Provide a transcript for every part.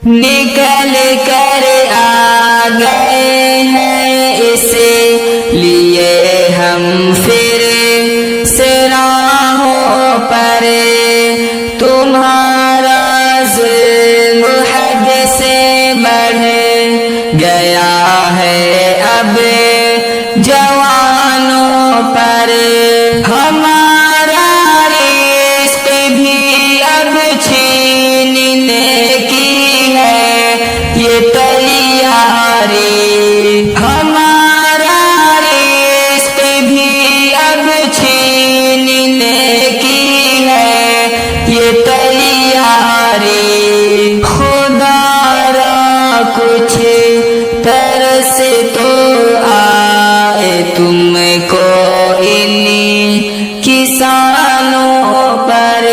نکل کر آ گئے ہیں اسی لیے ہم پھر سے راہوں پر تمہارا ظلم حد سے بڑھ گیا ہے اب جوانوں پر ہمارا رزق بھی اب چھیننے کی ہے یہ تیاری ہمارا رزق بھی اب چھیننے کی ہے یہ تیاری خدا را کچھ ترس تو آئے تم کو انہی کسانوں پر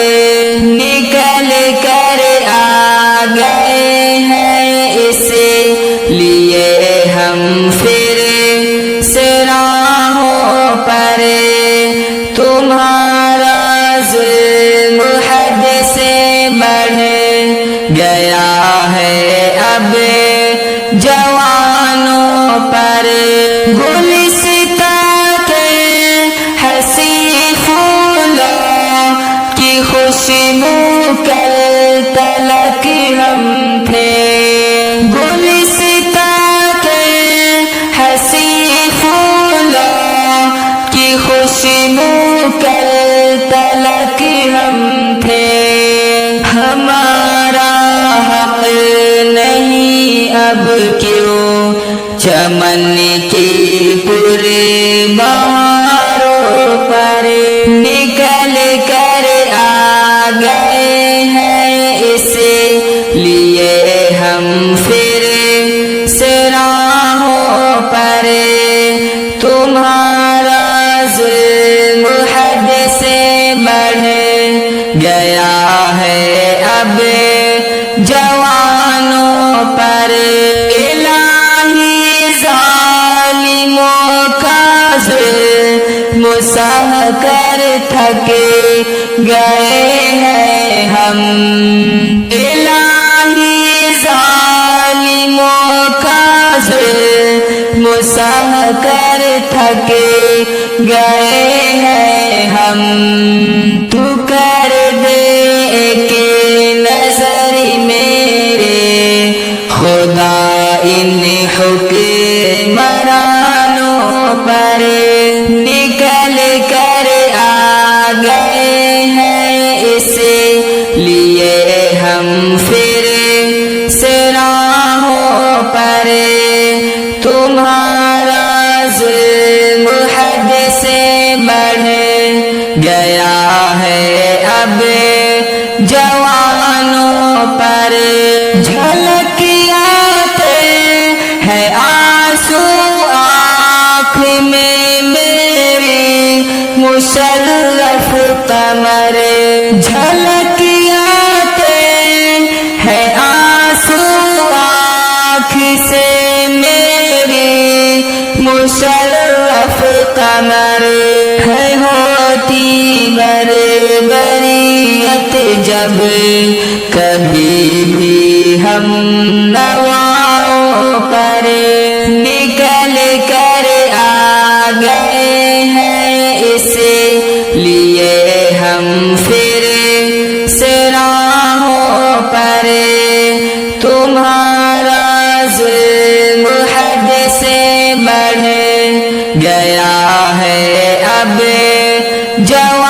نکل کر آ گئے ہیں اسی لیے ہم پھر سے راہوں پر تمہارا ظلم حد سے بڑھ گیا ہے اب جوانوں پر گلستاں کے حسین پھولوں کی خوشبو کل تلک ہم تھے گلستاں کے حسین پھولوں کی خوشبو کل تلک ہم تھے ہمارا حق نہیں اب کیوں چمن کی پوری بہاروں پر نکل کر آ گئے ہیں اسی لیے ہم پھر سے راہوں پر تمہارا ظلم حد سے بڑھ گیا ہے اب جوانوں پر الہی ظالموں کا ظلم سہ کر تھک گئے ہیں ہم الہی ظالموں کا ظلم سہ کر تھک گئے ہیں ہم تو کر دے کہ نظر میرے خدا ان حکمرانوں پر نکل کر آ گئے ہیں اسی لیے ہم پھر سے راہوں پر تمہارا ظلم حد سے بڑھ گیا ہے اب جوانوں پر جھلک آتے ہیں آنسو آنکھ میں میری مشرف قمر جھلک آتے ہیں آنسو آنکھ سے میری مشرف قمر ہے ہوتی بربریت جب کبھی بھی ہم نواؤں پر نکل کر آ گئے ہیں اسی لیے ہم پھر سے راہوں پر تمہارا ظلم حد سے بڑھ گیا ہے اب جوان